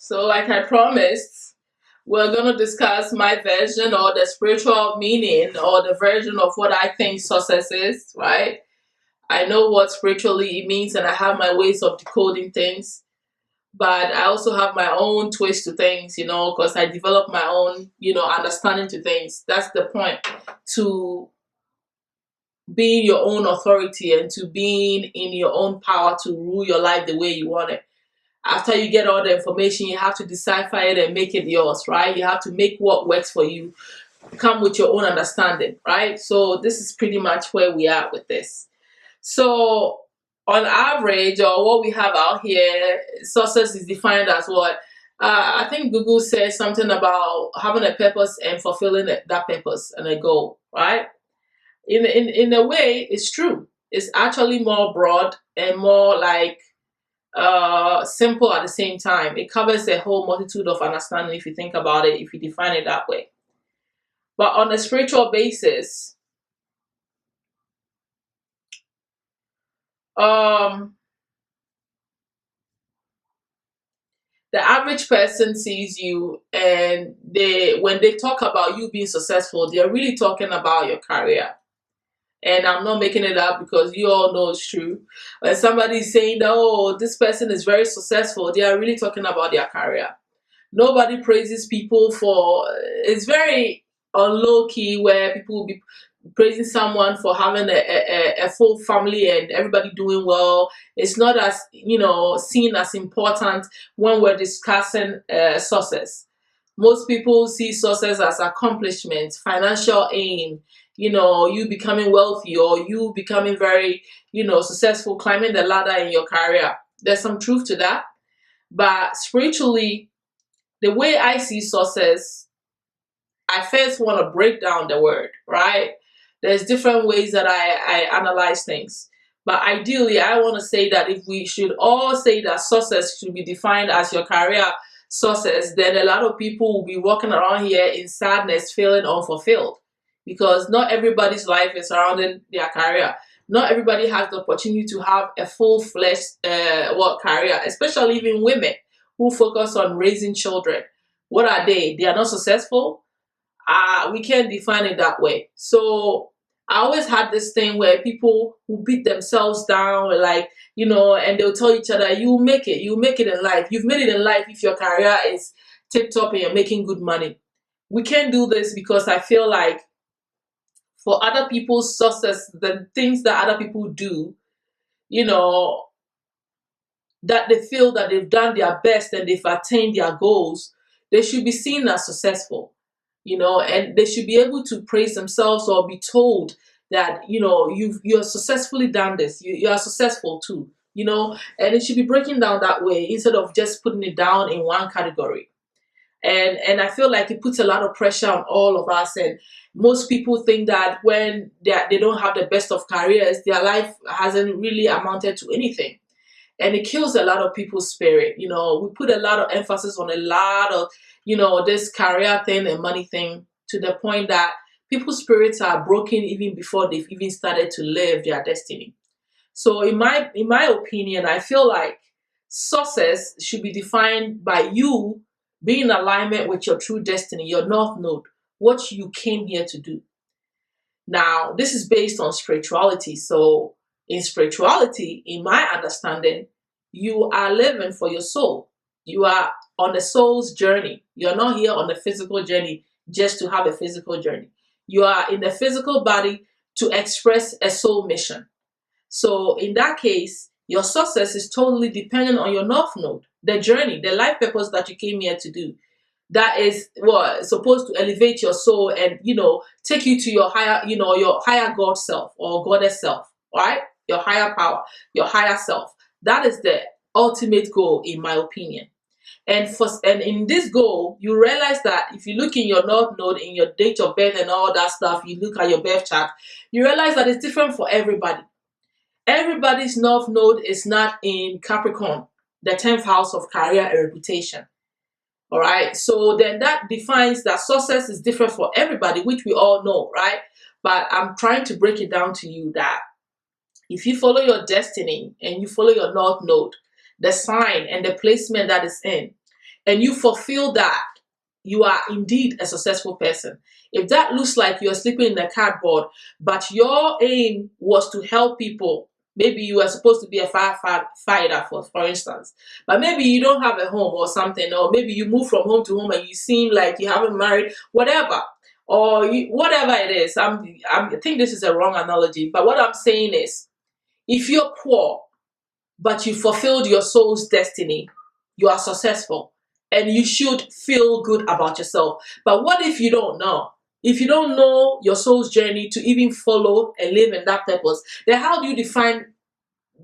So, like I promised, we're going to discuss my version or the spiritual meaning or the version of what I think success is, right? I know what spiritually it means and I have my ways of decoding things, but I also have my own twist to things, because I develop my own, understanding to things. That's the point, to being your own authority and to being in your own power to rule your life the way you want it. After you get all the information, you have to decipher it and make it yours, right? You have to make what works for you, come with your own understanding, right? So this is pretty much where we are with this. So on average, or what we have out here, success is defined as what? I think Google says something about having a purpose and fulfilling that purpose and a goal, right? In a way, it's true. It's actually more broad and more like simple at the same time. It covers a whole multitude of understanding if you think about it, if you define it that way. But on a spiritual basis, um, the average person sees you and when they talk about you being successful, they're really talking about your career. And I'm not making it up because you all know it's true. When somebody's saying that, oh, this person is very successful, they are really talking about their career. Nobody praises people for, it's very on low key where people will be praising someone for having a full family and everybody doing well. It's not as, seen as important when we're discussing success. Most people see success as accomplishment, financial aim, you becoming wealthy or you becoming very, successful, climbing the ladder in your career. There's some truth to that. But spiritually, the way I see success, I first want to break down the word, right? There's different ways that I analyze things. But ideally, I want to say that if we should all say that success should be defined as your career success, then a lot of people will be walking around here in sadness, feeling unfulfilled. Because not everybody's life is surrounding their career. Not everybody has the opportunity to have a full-fledged career, especially even women who focus on raising children. What are they? They are not successful. We can't define it that way. So I always had this thing where people who beat themselves down, like, and they'll tell each other, you make it in life. You've made it in life if your career is tip top and you're making good money. We can't do this because I feel like for other people's success, the things that other people do, you know, that they feel that they've done their best and they've attained their goals, they should be seen as successful, and they should be able to praise themselves or be told that, you're successfully done this. You are successful too, and it should be breaking down that way instead of just putting it down in one category. And I feel like it puts a lot of pressure on all of us. And most people think that when they don't have the best of careers, their life hasn't really amounted to anything, and it kills a lot of people's spirit. We put a lot of emphasis on a lot of, this career thing and money thing, to the point that people's spirits are broken even before they've even started to live their destiny. So in my opinion, I feel like success should be defined by you being in alignment with your true destiny, your north node, what you came here to do. Now, this is based on spirituality. So, in spirituality, in my understanding, you are living for your soul. You are on the soul's journey. You're not here on the physical journey just to have a physical journey. You are in the physical body to express a soul mission. So, in that case, your success is totally dependent on your north node, the journey, the life purpose that you came here to do, that is what supposed to elevate your soul and take you to your higher god self or goddess self, right? Your higher power, your higher self. That is the ultimate goal, in my opinion. And in this goal, you realize that if you look in your north node, in your date of birth and all that stuff, you look at your birth chart, you realize that it's different for everybody. Everybody's north node is not in Capricorn, the 10th house of career and reputation. All right. So then that defines that success is different for everybody, which we all know, right? But I'm trying to break it down to you that if you follow your destiny and you follow your north node, the sign and the placement that is in, and you fulfill that, you are indeed a successful person. If that looks like you're sleeping in a cardboard, but your aim was to help people, maybe you were supposed to be a firefighter, for instance, but maybe you don't have a home or something, or maybe you move from home to home and you seem like you haven't married, whatever, or whatever it is. I think this is a wrong analogy, but what I'm saying is, if you're poor, but you fulfilled your soul's destiny, you are successful and you should feel good about yourself. But what if you don't know? If you don't know your soul's journey to even follow and live in that purpose, then how do you define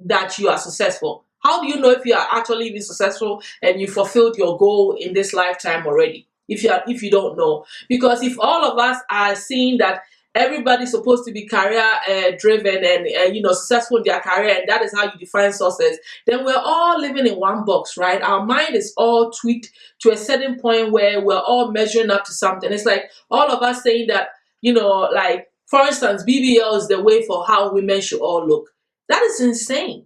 that you are successful? How do you know if you are actually even successful and you fulfilled your goal in this lifetime already? If you don't know, because if all of us are seeing that everybody's supposed to be career driven and successful in their career, and that is how you define success, then we're all living in one box, right? Our mind is all tweaked to a certain point where we're all measuring up to something. It's like all of us saying that, like for instance, BBL is the way for how women should all look. That is insane.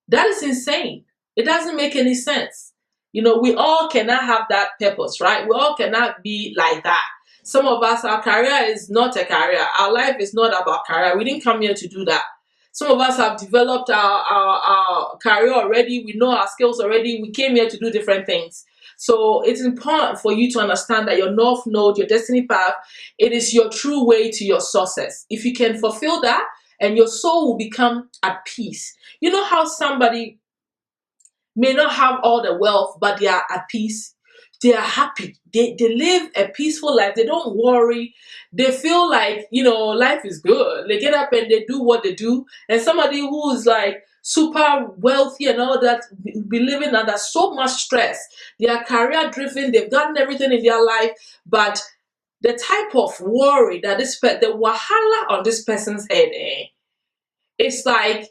That is insane. It doesn't make any sense. We all cannot have that purpose, right? We all cannot be like that. Some of us, our career is not a career. Our life is not about career. We didn't come here to do that. Some of us have developed our career already. We know our skills already. We came here to do different things. So it's important for you to understand that your North Node, your destiny path, it is your true way to your success. If you can fulfill that, and your soul will become at peace. You know how somebody may not have all the wealth, but they are at peace. They are happy. They live a peaceful life. They don't worry. They feel like, life is good. They get up and they do what they do. And somebody who is like super wealthy and all that, be living under so much stress. They are career driven. They've done everything in their life. But the type of worry that the wahala on this person's head, it's like,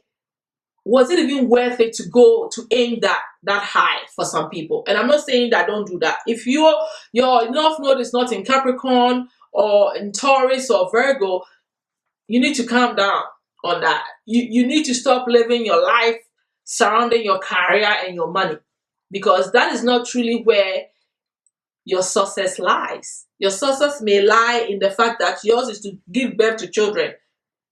was it even worth it to go to aim that high for some people? And I'm not saying that don't do that. If your North Node is not in Capricorn or in Taurus or Virgo, you need to calm down on that. You need to stop living your life surrounding your career and your money, because that is not truly where your success lies. Your success may lie in the fact that yours is to give birth to children,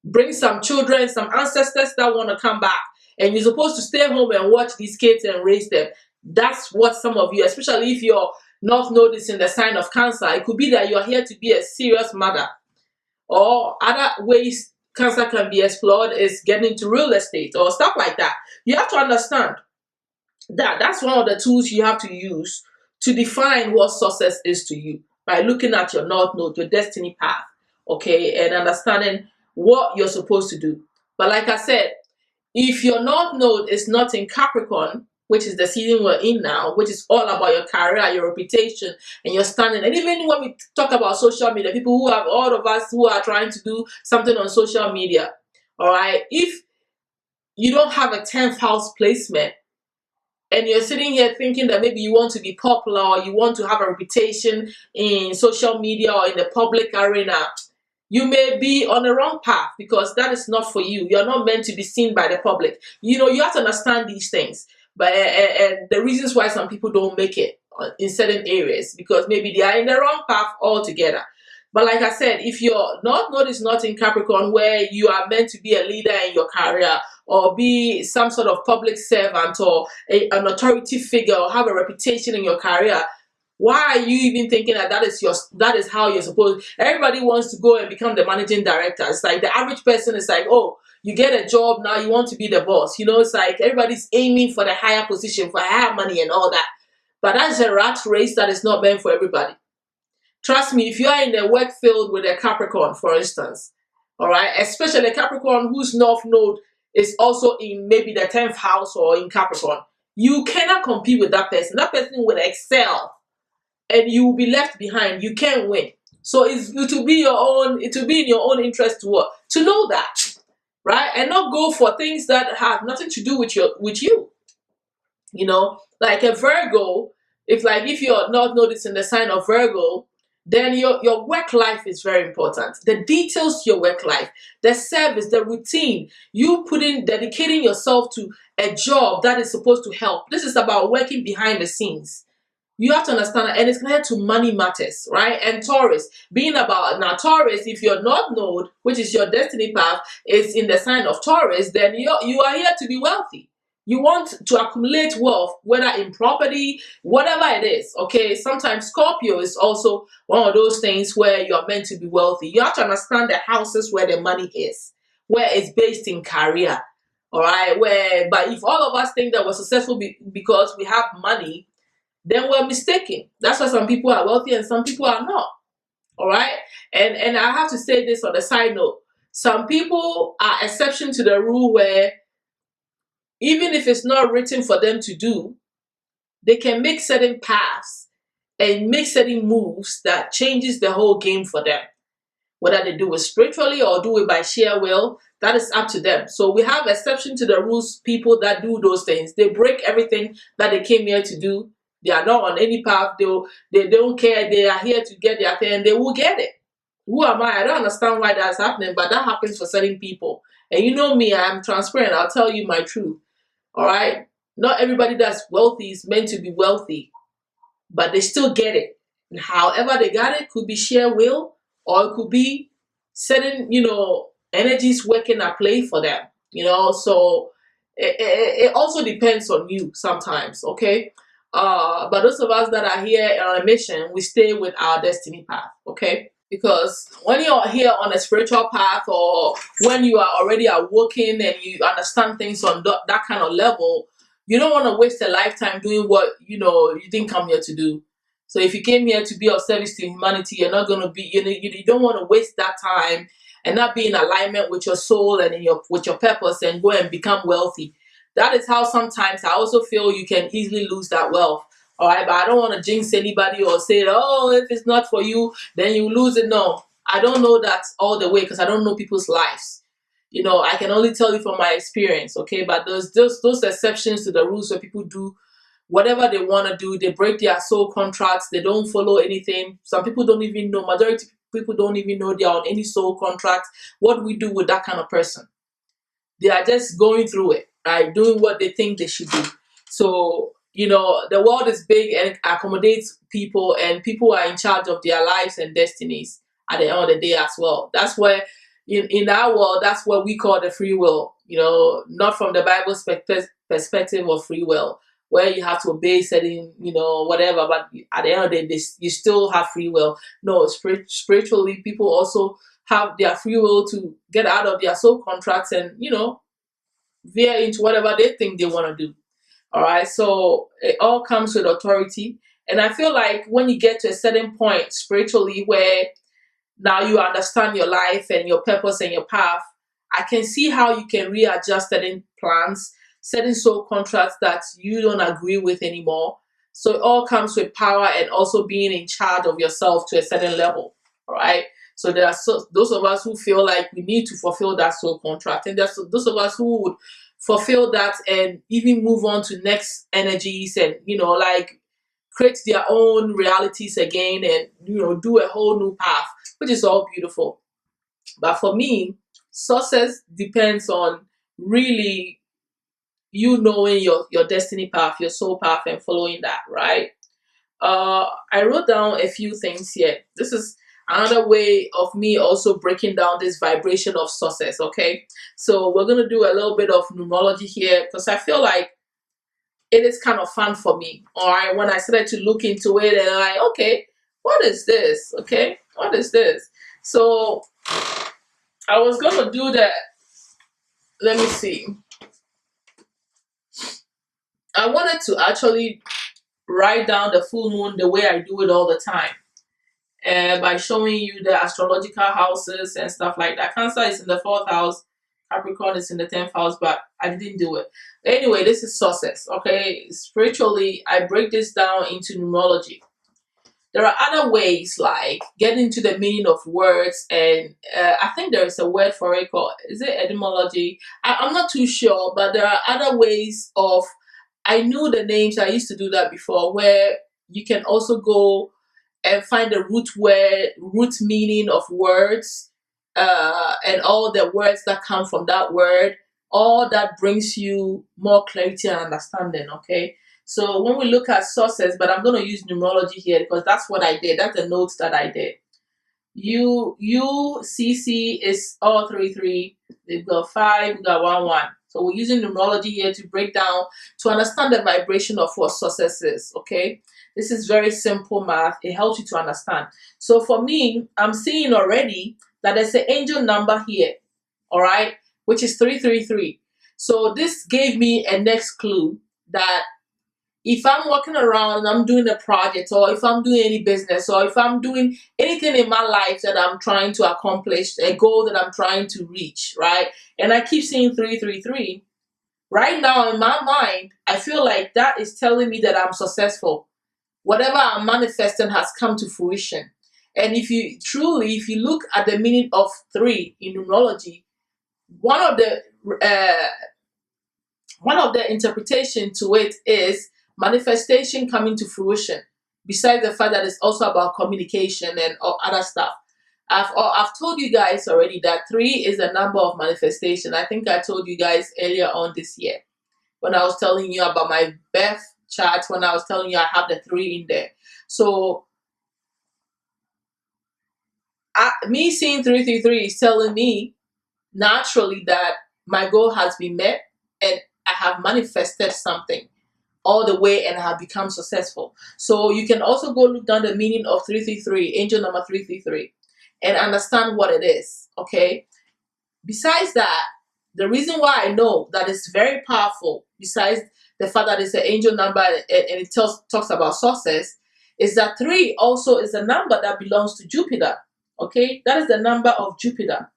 bring some children, some ancestors that want to come back, and you're supposed to stay home and watch these kids and raise them. That's what some of you, especially if your North Node is in the sign of Cancer, it could be that you're here to be a serious mother. Or other ways Cancer can be explored is getting into real estate or stuff like that. You have to understand that that's one of the tools you have to use to define what success is to you, by looking at your North Node, your destiny path, okay, and understanding what you're supposed to do. But like I said, if your North Node is not in Capricorn, which is the season we're in now, which is all about your career, your reputation, and your standing. And even when we talk about social media, people who have, all of us who are trying to do something on social media, all right, if you don't have a 10th house placement, and you're sitting here thinking that maybe you want to be popular or you want to have a reputation in social media or in the public arena, you may be on the wrong path, because that is not for you. You're not meant to be seen by the public. You have to understand these things. But and the reasons why some people don't make it in certain areas, because maybe they are in the wrong path altogether. But like I said, if your North Node is not in Capricorn, where you are meant to be a leader in your career or be some sort of public servant or an authority figure or have a reputation in your career, why are you even thinking that is how you're supposed? Everybody wants to go and become the managing director. It's like the average person is like, oh, you get a job now, you want to be the boss. It's like everybody's aiming for the higher position, for higher money and all that. But that's a rat race that is not meant for everybody. Trust me, if you are in the work field with a Capricorn, for instance, all right, especially a Capricorn whose North Node is also in maybe the 10th house or in Capricorn, you cannot compete with that person. That person will excel and you will be left behind. You can't win. So it will be in your own interest to know that, right? And not go for things that have nothing to do with you. Like a Virgo, if you're not noticing the sign of Virgo, then your work life is very important. The details to your work life, the service, the routine, dedicating yourself to a job that is supposed to help. This is about working behind the scenes. You have to understand that, and it's connected to money matters, right? And Taurus, being about now Taurus, if your North Node, which is your destiny path, is in the sign of Taurus, then you are here to be wealthy. You want to accumulate wealth, whether in property, whatever it is. Okay, sometimes Scorpio is also one of those things where you are meant to be wealthy. You have to understand the houses where the money is, where it's based in career. All right, where but if all of us think that we're successful because we have money, then we're mistaken. That's why some people are wealthy and some people are not. All right, and I have to say this on the side note: some people are exception to the rule where even if it's not written for them to do, they can make certain paths and make certain moves that changes the whole game for them. Whether they do it spiritually or do it by sheer will, that is up to them. So we have exception to the rules, people that do those things. They break everything that they came here to do. They are not on any path. They don't care. They are here to get their thing and they will get it. Who am I? I don't understand why that's happening, but that happens for certain people. And you know me, I'm transparent. I'll tell you my truth. All right? Not everybody that's wealthy is meant to be wealthy, but they still get it. And however they got it could be sheer will, or it could be certain, energies working at play for them. So it also depends on you sometimes, okay? But those of us that are here on a mission, we stay with our destiny path, okay? Because when you're here on a spiritual path, or when you are already awoken and you understand things on that kind of level, you don't want to waste a lifetime doing what you didn't come here to do. So if you came here to be of service to humanity, you're not going to be. You don't want to waste that time and not be in alignment with your soul and with your purpose and go and become wealthy. That is how sometimes I also feel you can easily lose that wealth. All right, but I don't want to jinx anybody or say, oh, if it's not for you, then you lose it. No, I don't know that all the way because I don't know people's lives. I can only tell you from my experience, okay? But there's those exceptions to the rules where people do whatever they want to do. They break their soul contracts. They don't follow anything. Some people don't even know. Majority of people don't even know they are on any soul contract. What do we do with that kind of person? They are just going through it, right? Doing what they think they should do. So, the world is big and accommodates people, and people are in charge of their lives and destinies at the end of the day as well. That's where, in our world, that's what we call the free will, not from the Bible's perspective of free will, where you have to obey certain, whatever, but at the end of the day, you still have free will. No, spiritually, people also have their free will to get out of their soul contracts and, veer into whatever they think they want to do. All right. So it all comes with authority. And I feel like when you get to a certain point spiritually where now you understand your life and your purpose and your path, I can see how you can readjust certain plans, certain soul contracts that you don't agree with anymore. So it all comes with power and also being in charge of yourself to a certain level. All right. So there are those of us who feel like we need to fulfill that soul contract, and there's those of us who would fulfill that and even move on to next energies and like create their own realities again and do a whole new path, which is all beautiful. But for me, success depends on really you knowing your destiny path, your soul path, and following that, right? I wrote down a few things here. This is another way of me also breaking down this vibration of success, okay? So we're going to do a little bit of numerology here because I feel like it is kind of fun for me, all right? When I started to look into it and like, okay, what is this? Okay, what is this? So I was going to do that. Let me see. I wanted to actually write down the full moon the way I do it all the time. And by showing you the astrological houses and stuff like that. Cancer is in the fourth house, Capricorn is in the 10th house, but I didn't do it. Anyway, this is success, okay? Spiritually, I break this down into numerology. There are other ways like getting to the meaning of words, and I think there is a word for it called, is it etymology? I'm not too sure, but there are other ways of, I knew the names, I used to do that before, where you can also go and find the root meaning of words, and all the words that come from that word. All that brings you more clarity and understanding. Okay, So when we look at sources, but I'm going to use numerology here because that's what I did. That's the notes that I did. UCC is all 3 3. They've got 5, we've got 1 1. So we're using numerology here to break down, to understand the vibration of what success is. Okay, this is very simple math. It helps you to understand. So for me, I'm seeing already that there's an angel number here, all right, which is 333. So this gave me a next clue that if I'm walking around and I'm doing a project, or if I'm doing any business, or if I'm doing anything in my life that I'm trying to accomplish, a goal that I'm trying to reach, right? And I keep seeing 333. Right now in my mind, I feel like that is telling me that I'm successful. Whatever I'm manifesting has come to fruition. And if you look at the meaning of 3 in numerology, one of the uh, one of the interpretation to it is manifestation coming to fruition. Besides the fact that it's also about communication and other stuff. I've told you guys already that 3 is a number of manifestation. I think I told you guys earlier on this year when I was telling you about my birth chart, when I was telling you I have the 3 in there. So me seeing 333 is telling me naturally that my goal has been met and I have manifested something all the way and have become successful. So you can also go look down the meaning of 333, angel number 333, and understand what it is. Okay. Besides that, the reason why I know that it's very powerful, besides the fact that it's an angel number and it talks about success, is that 3 also is a number that belongs to Jupiter. Okay, that is the number of Jupiter.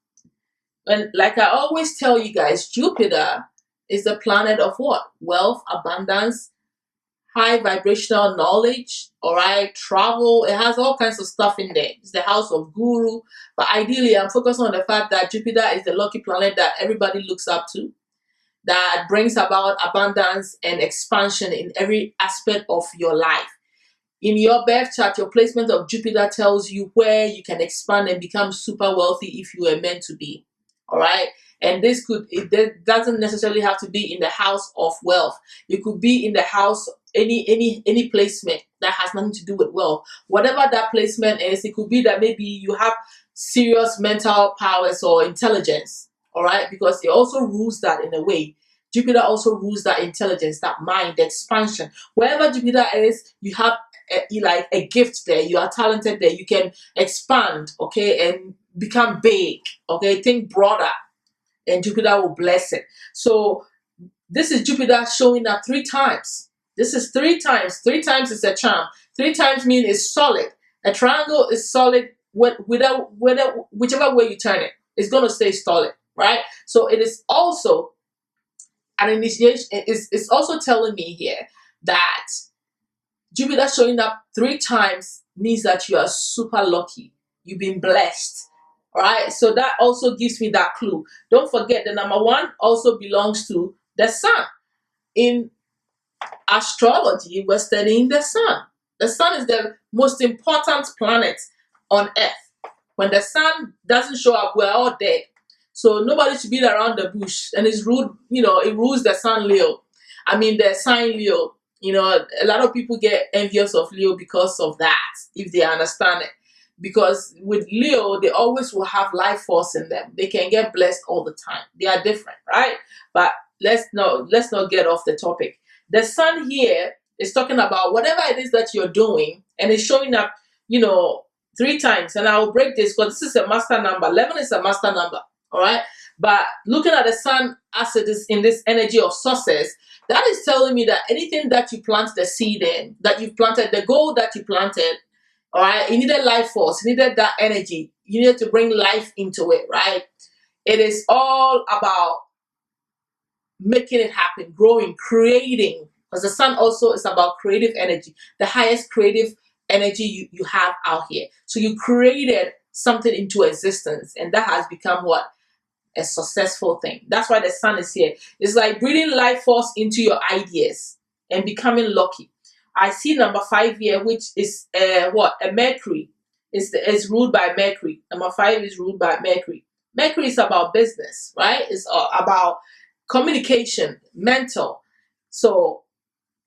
And like I always tell you guys, Jupiter is the planet of what? Wealth, abundance, high vibrational knowledge, all right, travel. It has all kinds of stuff in there. It's the house of guru. But ideally, I'm focused on the fact that Jupiter is the lucky planet that everybody looks up to, that brings about abundance and expansion in every aspect of your life. In your birth chart, your placement of Jupiter tells you where you can expand and become super wealthy if you were meant to be. All right. And it doesn't necessarily have to be in the house of wealth. It could be in the house, any placement that has nothing to do with wealth. Whatever that placement is, it could be that maybe you have serious mental powers or intelligence. All right. Because it also rules that in a way. Jupiter also rules that intelligence, that mind, the expansion. Wherever Jupiter is, you have like a gift there. You are talented there. You can expand, okay, and become big, okay. Think broader, and Jupiter will bless it. So this is Jupiter showing up 3 times. This is 3 times. 3 times is a charm. 3 times means it's solid. A triangle is solid without whichever way you turn it. It's going to stay solid, right? So it is also an initiation. It's also telling me here that Jupiter showing up 3 times means that you are super lucky. You've been blessed. All right. So that also gives me that clue. Don't forget the number 1 also belongs to the sun. In astrology, we're studying the sun. The sun is the most important planet on earth. When the sun doesn't show up, we're all dead. So nobody should be around the bush. And it's ruled, it rules the sun Leo. I mean, the sign Leo. A lot of people get envious of Leo because of that, if they understand it. Because with Leo, they always will have life force in them. They can get blessed all the time. They are different, right? But let's not get off the topic. The sun here is talking about whatever it is that you're doing, and it's showing up, 3 times. And I will break this because this is a master number. 11 is a master number, all right? But looking at the sun as it is in this energy of success, that is telling me that anything that you plant the seed in, that you've planted, the goal that you planted, all right, you needed life force, you needed that energy, you needed to bring life into it, right? It is all about making it happen, growing, creating, because the sun also is about creative energy, the highest creative energy you have out here. So you created something into existence, and that has become what? A successful thing. That's why the sun is here. It's like breathing life force into your ideas and becoming lucky. I see number 5 here, which is what? A Mercury. It's ruled by Mercury. Number 5 is ruled by Mercury. Mercury is about business, right? It's about communication, mental. So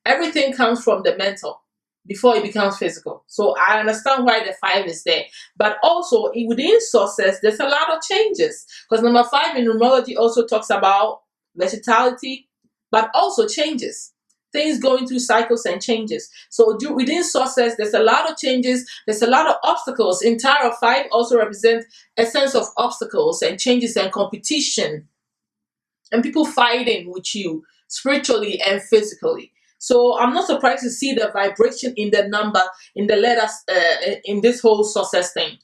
everything comes from the mental before it becomes physical. So I understand why the 5 is there. But also within success, there's a lot of changes. Because number 5 in numerology also talks about versatility, but also changes. Things going through cycles and changes. So within success, there's a lot of changes, there's a lot of obstacles. In Tarot, 5 also represents a sense of obstacles and changes and competition and people fighting with you spiritually and physically. So I'm not surprised to see the vibration in the number, in the letters, in this whole success thing.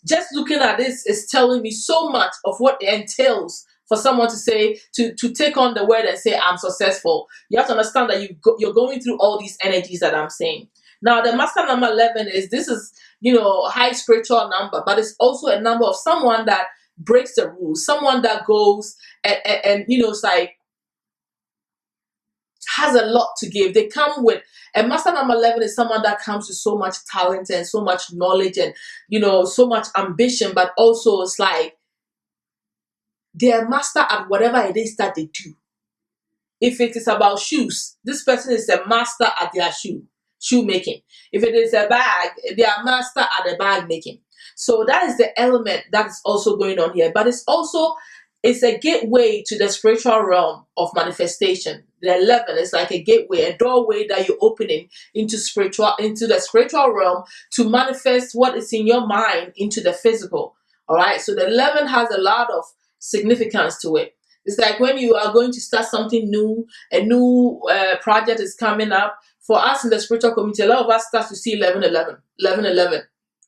Just looking at this is telling me so much of what it entails for someone to say, to take on the word and say, I'm successful. You have to understand that you're going through all these energies that I'm saying. Now, the master number 11 is high spiritual number, but it's also a number of someone that breaks the rules, someone that goes and it's like has a lot to give. They come with a master number 11 is someone that comes with so much talent and so much knowledge and so much ambition, but also it's like they're a master at whatever it is that they do. If it is about shoes, this person is a master at their shoemaking. If it is a bag, they are master at the bag making. So that is the element that is also going on here. But it's a gateway to the spiritual realm of manifestation. The 11 is like a gateway, a doorway that you're opening into the spiritual realm to manifest what is in your mind into the physical. All right. So the 11 has a lot of significance to it. It's like when you are going to start something new, a new project is coming up. For us in the spiritual community, a lot of us start to see 11-11, 11-11.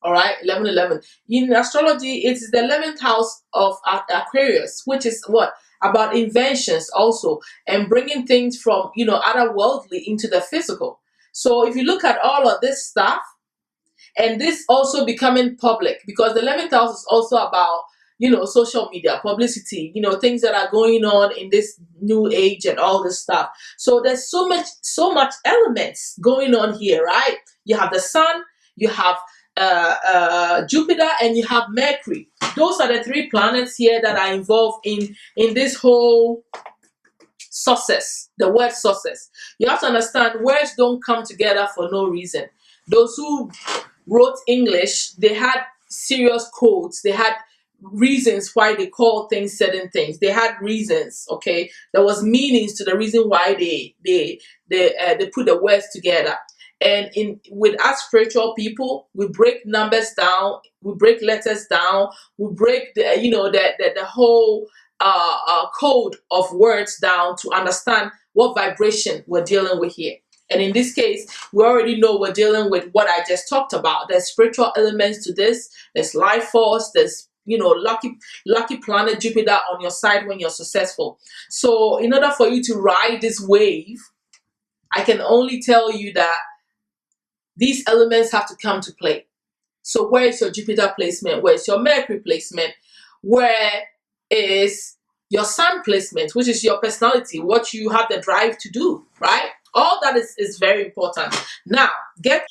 All right, 11-11. In astrology, it is the 11th house of Aquarius, which is what? About inventions also and bringing things from, otherworldly into the physical. So if you look at all of this stuff and this also becoming public, because the 11th house is also about, social media, publicity, things that are going on in this new age and all this stuff. So there's so much elements going on here, right? You have the sun, you have Jupiter, and you have Mercury. Those are the 3 planets here that are involved in this whole success, the word success. You have to understand words don't come together for no reason. Those who wrote English, they had serious codes, they had reasons why they call things certain things. They had reasons, okay? There was meanings to the reason why they put the words together. And with us spiritual people, we break numbers down, we break letters down, we break the whole code of words down to understand what vibration we're dealing with here. And in this case, we already know we're dealing with what I just talked about. There's spiritual elements to this. There's life force. There's lucky planet Jupiter on your side when you're successful. So in order for you to ride this wave, I can only tell you that these elements have to come to play. So where is your Jupiter placement? Where is your Mercury placement? Where is your Sun placement, which is your personality, what you have the drive to do, right? All that is very important. Now get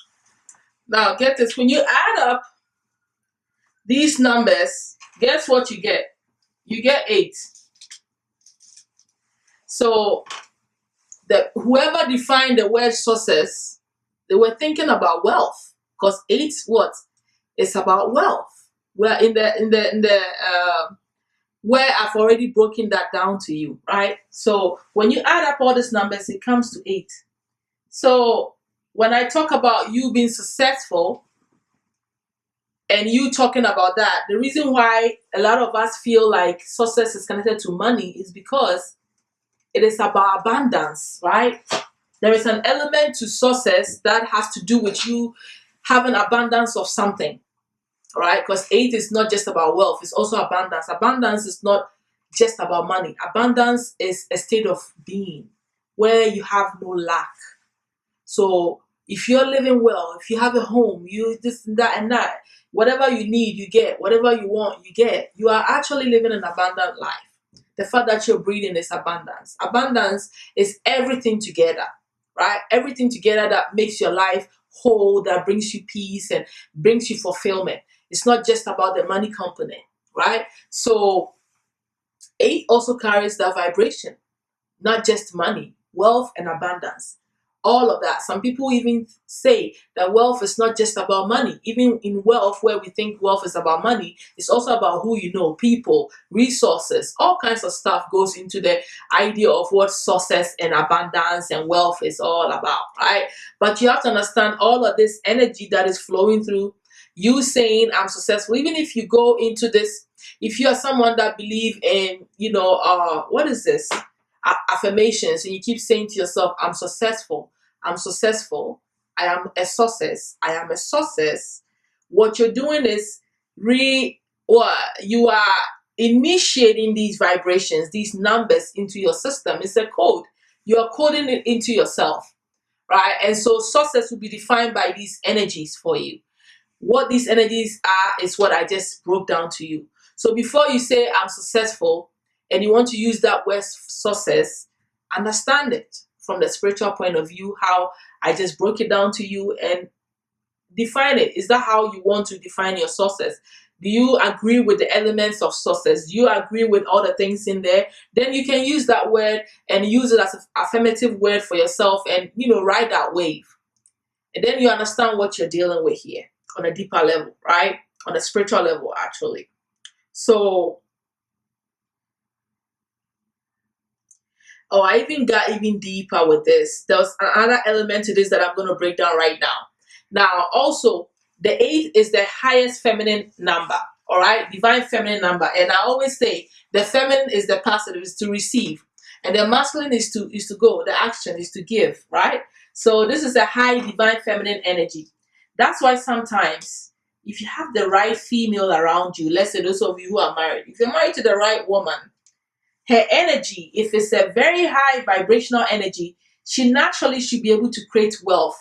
this. When you add up these numbers, guess what you get? You get 8. So whoever defined the word success, they were thinking about wealth, because 8 what? It's about wealth. We're in the where I've already broken that down to you, right? So when you add up all these numbers, it comes to 8. So when I talk about you being successful, and you talking about that, the reason why a lot of us feel like success is connected to money is because it is about abundance, right? There is an element to success that has to do with you having abundance of something, right? Because 8 is not just about wealth, it's also abundance. Abundance is not just about money. Abundance is a state of being where you have no lack. So if you're living well, if you have a home, you this and that and that, whatever you need, you get. Whatever you want, you get. You are actually living an abundant life. The fact that you're breathing is abundance. Abundance is everything together, right? Everything together that makes your life whole, that brings you peace and brings you fulfillment. It's not just about the money component, right? So 8 also carries that vibration, not just money, wealth and abundance. all of that. Some people even say that wealth is not just about money. Even in wealth, where we think wealth is about money, it's also about who you know, people, resources, all kinds of stuff goes into the idea of what success and abundance and wealth is all about, right? But you have to understand all of this energy that is flowing through you saying I'm successful. Even if you go into this, if you are someone that believe in, what is this? Affirmations, and you keep saying to yourself, I'm successful, I'm successful, I am a success, I am a success. What you're doing is or you are initiating these vibrations, these numbers into your system. It's a code. You are coding it into yourself, right? And so success will be defined by these energies for you. What these energies are is what I just broke down to you. So before you say I'm successful and you want to use that word success, understand it from the spiritual point of view, how I just broke it down to you, and define it. Is that how you want to define your success? Do you agree with the elements of success? Do you agree with all the things in there? Then you can use that word and use it as an affirmative word for yourself, and ride that wave. And then you understand what you're dealing with here on a deeper level, right? On a spiritual level, actually. So, I even got even deeper with this. There's another element to this that I'm going to break down right now. Now, also, the 8 is the highest feminine number, all right? Divine feminine number. And I always say the feminine is the passive, is to receive. And the masculine is to go. The action is to give, right? So this is a high divine feminine energy. That's why sometimes if you have the right female around you, let's say those of you who are married, if you're married to the right woman, her energy, if it's a very high vibrational energy, she naturally should be able to create wealth.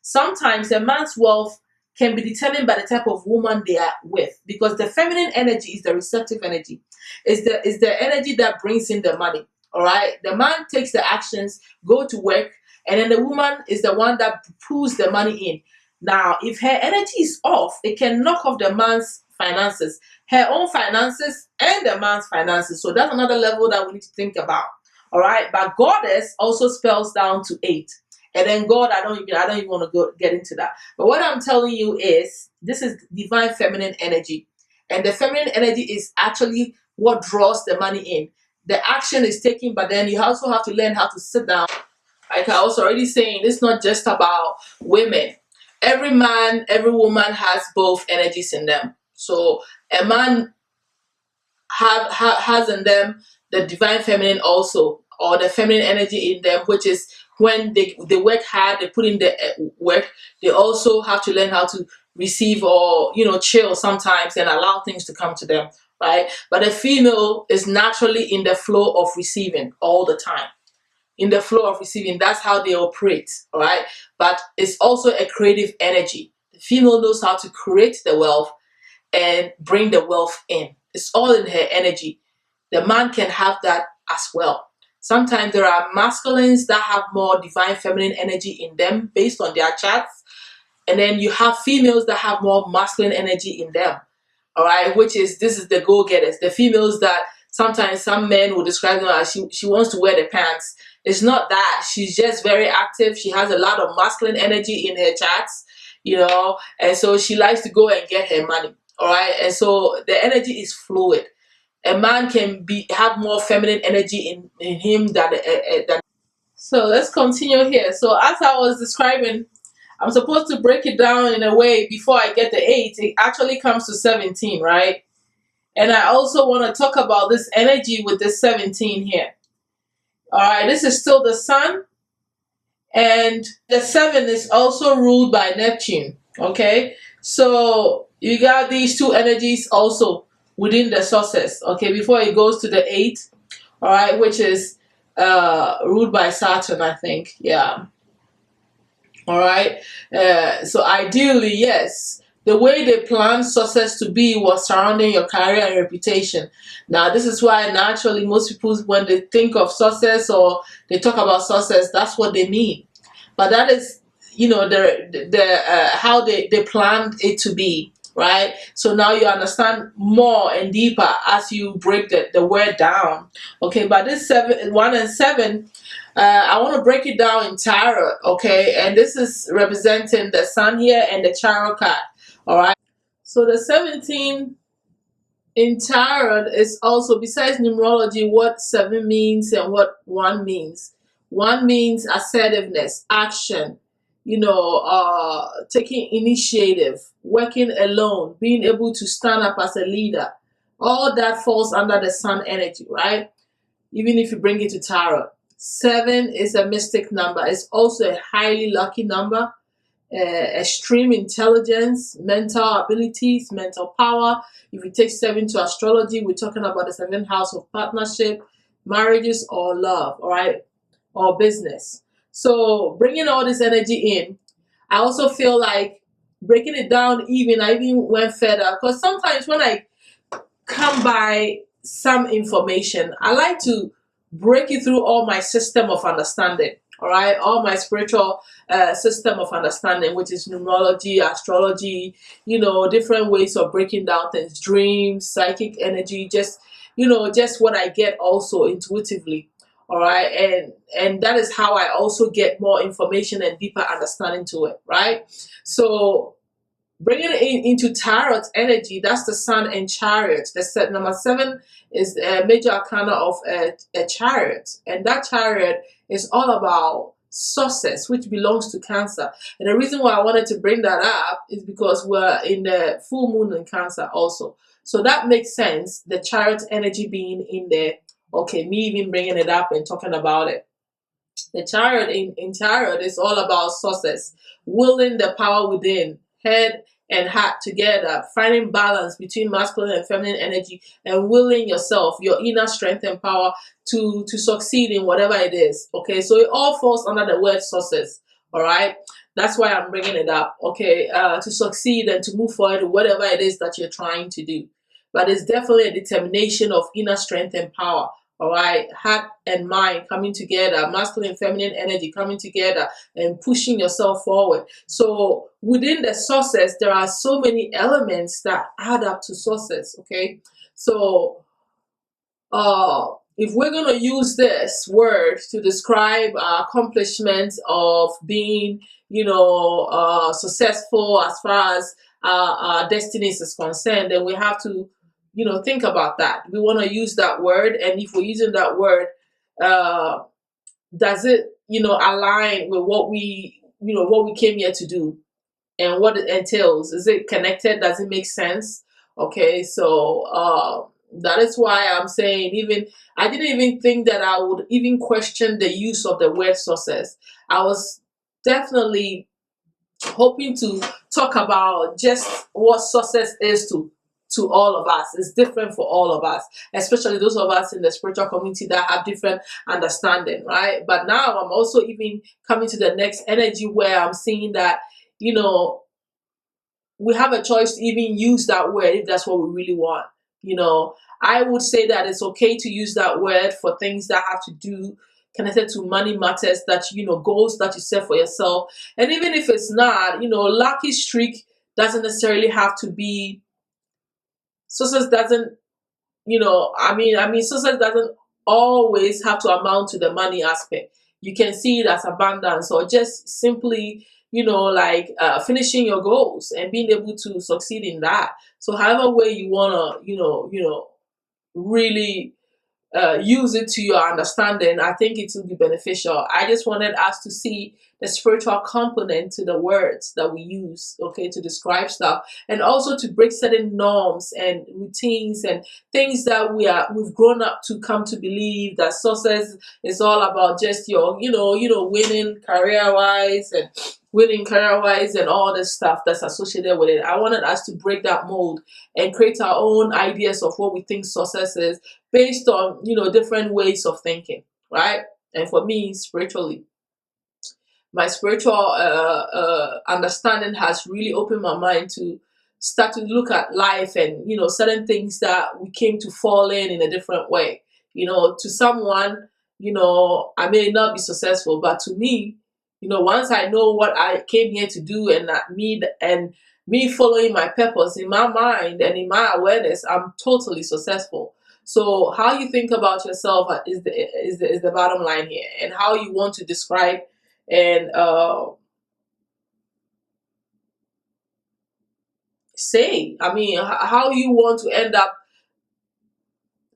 Sometimes a man's wealth can be determined by the type of woman they are with, because the feminine energy is the receptive energy. Is the energy that brings in the money. All right. The man takes the actions, go to work, and then the woman is the one that pulls the money in. Now, if her energy is off, it can knock off the man's finances, her own finances, and the man's finances. So that's another level that we need to think about. All right. But goddess also spells down to 8. And then God, I don't even want to get into that. But what I'm telling you is this is divine feminine energy. And the feminine energy is actually what draws the money in. The action is taken, but then you also have to learn how to sit down. Like I was already saying, it's not just about women. Every man, every woman has both energies in them. So a man has in them the divine feminine also, or the feminine energy in them, which is when they work hard, they put in the work, they also have to learn how to receive, or chill sometimes and allow things to come to them, right? But a female is naturally in the flow of receiving all the time. In the flow of receiving, that's how they operate, all right? But it's also a creative energy. The female knows how to create the wealth and bring the wealth in. It's all in her energy. The man can have that as well. Sometimes there are masculines that have more divine feminine energy in them based on their charts. And then you have females that have more masculine energy in them. All right, this is the go-getters. The females that sometimes some men will describe them as she wants to wear the pants. It's not that. She's just very active. She has a lot of masculine energy in her charts, and so she likes to go and get her money. All right, and so the energy is fluid. A man can have more feminine energy in him than. So let's continue here. So as I was describing, I'm supposed to break it down in a way before I get the 8. It actually comes to 17, right? And I also want to talk about this energy with this 17 here. All right, this is still the sun. And the 7 is also ruled by Neptune. Okay, so you got these two energies also within the success. Okay, before it goes to the 8, all right, which is ruled by Saturn, I think. Yeah. All right. So ideally, yes, the way they planned success to be was surrounding your career and reputation. Now, this is why naturally most people, when they think of success or they talk about success, that's what they mean. But that is, the how they planned it to be. right? So now you understand more and deeper as you break the word down. Okay, but this 1 and 7, I want to break it down in tarot. Okay, and this is representing the sun here and the tarot card. All right. So the 17 in tarot is also, besides numerology, what 7 means and what 1 means. 1 means assertiveness, action, taking initiative, working alone, being able to stand up as a leader. All that falls under the sun energy, right? Even if you bring it to tarot. 7 is a mystic number. It's also a highly lucky number, extreme intelligence, mental abilities, mental power. If you take 7 to astrology, we're talking about the 7th house of partnership, marriages, or love, all right, or business. So bringing all this energy in, I also feel like breaking it down. Even I even went further because sometimes when I come by some information, I like to break it through all my system of understanding. All right, all my spiritual system of understanding, which is numerology, astrology, different ways of breaking down things, dreams, psychic energy, just what I get also intuitively. All right, and that is how I also get more information and deeper understanding to it. Right, so bringing it into tarot energy, that's the sun and chariot. The set number 7 is a major arcana of a chariot, and that chariot is all about success, which belongs to Cancer. And the reason why I wanted to bring that up is because we're in the full moon in Cancer also, so that makes sense, the chariot energy being in there. Okay, me even bringing it up and talking about it. The chariot in tarot is all about success, willing the power within, head and heart together, finding balance between masculine and feminine energy, and willing yourself, your inner strength and power to succeed in whatever it is. Okay, so it all falls under the word success. All right, that's why I'm bringing it up. Okay, to succeed and to move forward with whatever it is that you're trying to do. But it's definitely a determination of inner strength and power. All right, heart and mind coming together, masculine and feminine energy coming together and pushing yourself forward. So within the success, there are so many elements that add up to success. Okay, so if we're going to use this word to describe our accomplishments of being, successful as far as our destinies is concerned, then we have to, think about that. We want to use that word, and if we're using that word, uh, does it, align with what we came here to do and what it entails? Is it connected? Does it make sense? Okay, so that is why I'm saying, even I didn't even think that I would even question the use of the word success. I was definitely hoping to talk about just what success is to all of us. It's different for all of us, especially those of us in the spiritual community that have different understanding, right? But now I'm also even coming to the next energy where I'm seeing that, you know, we have a choice to even use that word if that's what we really want. I would say that it's okay to use that word for things that have to do connected to money matters, that goals that you set for yourself. And even if it's not, lucky streak doesn't necessarily have to be, success doesn't, I mean success doesn't always have to amount to the money aspect. You can see it as abundance, or just simply, like finishing your goals and being able to succeed in that. So however way you wanna, really use it to your understanding, I think it will be beneficial. I just wanted us to see the spiritual component to the words that we use, okay, to describe stuff, and also to break certain norms and routines and things that we've grown up to come to believe that success is all about just your, winning career-wise and all this stuff that's associated with it. I wanted us to break that mold and create our own ideas of what we think success is, based on different ways of thinking, right? And for me, spiritually, my spiritual understanding has really opened my mind to start to look at life and certain things that we came to fall in a different way. To someone, I may not be successful, but to me, Once I know what I came here to do, and that me following my purpose in my mind and in my awareness, I'm totally successful. So how you think about yourself is the bottom line here, and how you want to describe and say. I mean, how you want to end up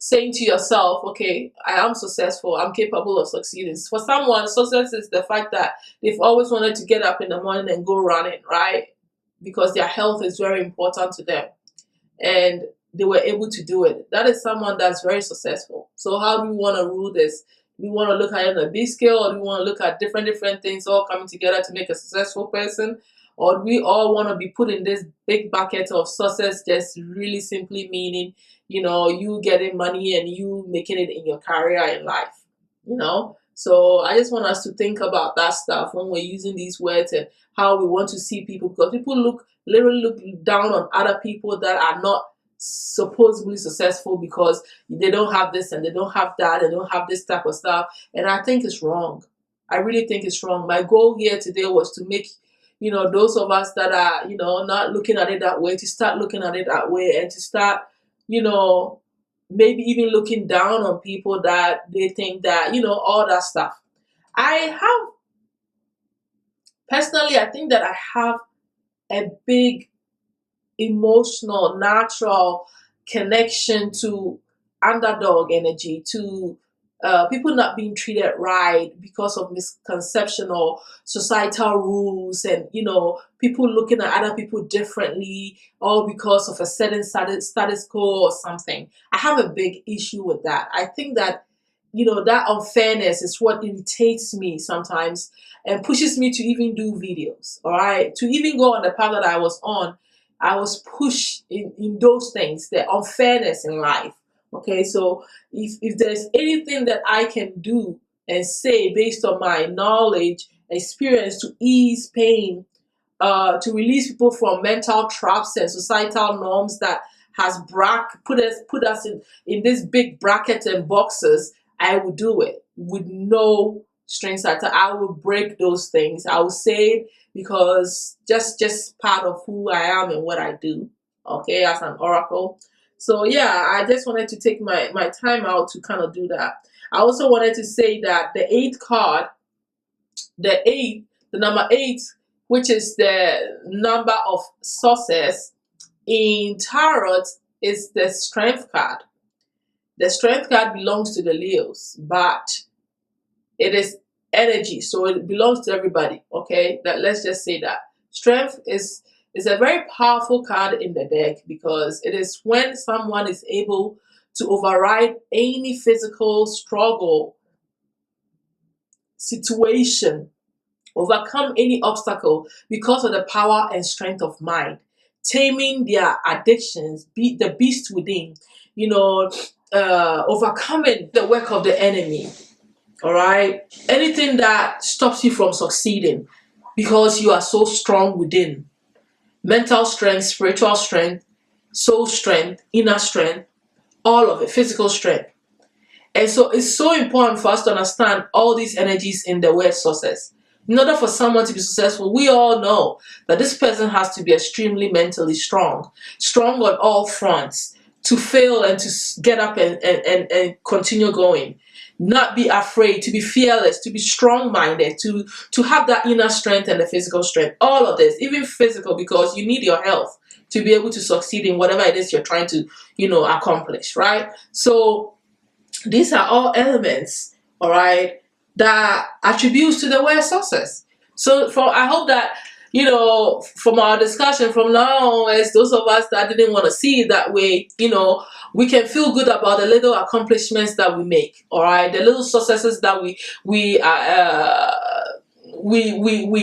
saying to yourself, okay, I am successful, I'm capable of succeeding. For someone, success is the fact that they've always wanted to get up in the morning and go running, right? Because their health is very important to them. And they were able to do it. That is someone that's very successful. So how do we want to rule this? Do we want to look at it on a big scale, or do we want to look at different things all coming together to make a successful person? Or do we all want to be put in this big bucket of success, just really simply meaning, you getting money and you making it in your career in life, So I just want us to think about that stuff when we're using these words, and how we want to see people, because people literally look down on other people that are not supposedly successful, because they don't have this and they don't have that, they don't have this type of stuff. And I think it's wrong. I really think it's wrong. My goal here today was to make those of us that are not looking at it that way, to start looking at it that way, and to start maybe even looking down on people that they think that all that stuff. I have Personally, I think that I have a big emotional, natural connection to underdog energy, to people not being treated right because of misconception or societal rules, and people looking at other people differently, all because of a certain status quo or something. I have a big issue with that. I think that that unfairness is what irritates me sometimes, and pushes me to even do videos, all right, to even go on the path that I was on. I was pushed in those things, the unfairness in life. Okay, so if there's anything that I can do and say based on my knowledge, experience, to ease pain, to release people from mental traps and societal norms that has put us in this big bracket and boxes, I would do it with no strings attached. I will break those things. I will say it, because just part of who I am and what I do. Okay, as an oracle. So yeah, I just wanted to take my time out to kind of do that. I also wanted to say that the eighth card, the number eight, which is the number of success in tarot, is the strength card. The strength card belongs to the Leos, but it is energy, so it belongs to everybody. Okay, that let's just say that strength is a very powerful card in the deck, because it is when someone is able to override any physical struggle, situation, overcome any obstacle because of the power and strength of mind, taming their addictions, beat the beast within, overcoming the work of the enemy. All right, anything that stops you from succeeding because you are so strong within. Mental strength, spiritual strength, soul strength, inner strength, all of it, physical strength. And so it's so important for us to understand all these energies in the word success. In order for someone to be successful, we all know that this person has to be extremely mentally strong, strong on all fronts, to fail and to get up and continue going. Not be afraid, to be fearless, to be strong-minded, to have that inner strength and the physical strength. All of this, even physical, because you need your health to be able to succeed in whatever it is you're trying to, accomplish, right? So these are all elements, all right, that attributes to the word success. So I hope that, from our discussion from now on, as those of us that didn't want to see it that way, we can feel good about the little accomplishments that we make, all right, the little successes that we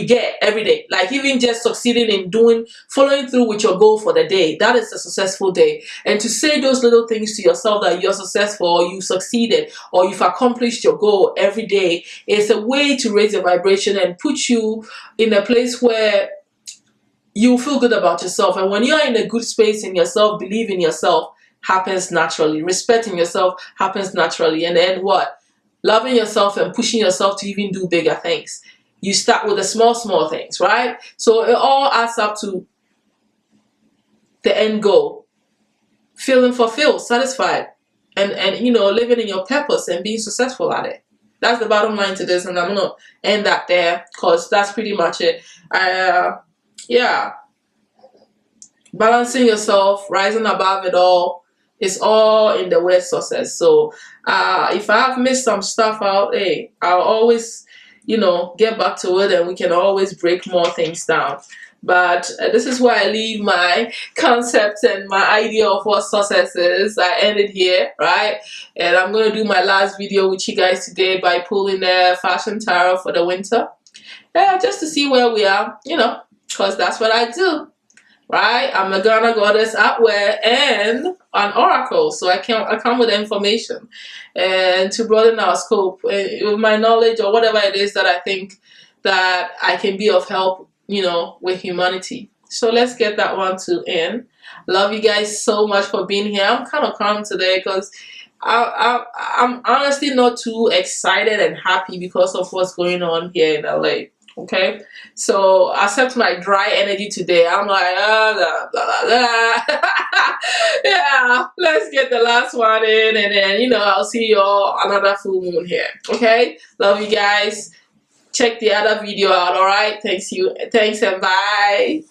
get every day. Like even just succeeding in following through with your goal for the day, that is a successful day. And to say those little things to yourself, that you're successful, or you succeeded, or you've accomplished your goal every day, is a way to raise your vibration and put you in a place where you feel good about yourself. And when you're in a good space in yourself, believe in yourself happens naturally. Respecting yourself happens naturally. And then what? Loving yourself and pushing yourself to even do bigger things. you start with the small things, right? So it all adds up to the end goal, feeling fulfilled, satisfied, and living in your purpose and being successful at it. That's the bottom line to this, and I'm gonna end that there because that's pretty much it. Yeah, balancing yourself, rising above it all, is all in the word success. So if I have missed some stuff out, hey, I'll always get back to it, and we can always break more things down. But this is where I leave my concept and my idea of what success is. I end it here, right? And I'm going to do my last video with you guys today by pulling a fashion tarot for the winter. Yeah, just to see where we are, because that's what I do. Right? I'm a Ghana goddess outwear and an oracle, so I come with information and to broaden our scope with my knowledge or whatever it is that I think that I can be of help, with humanity. So let's get that one to end. Love you guys so much for being here. I'm kind of calm today because I'm honestly not too excited and happy because of what's going on here in LA. Okay, so accept my dry energy today. I'm like, blah, blah, blah. Yeah, let's get the last one in, and then I'll see you all another full moon here. Okay, love you guys. Check the other video out. All right, thanks, and bye.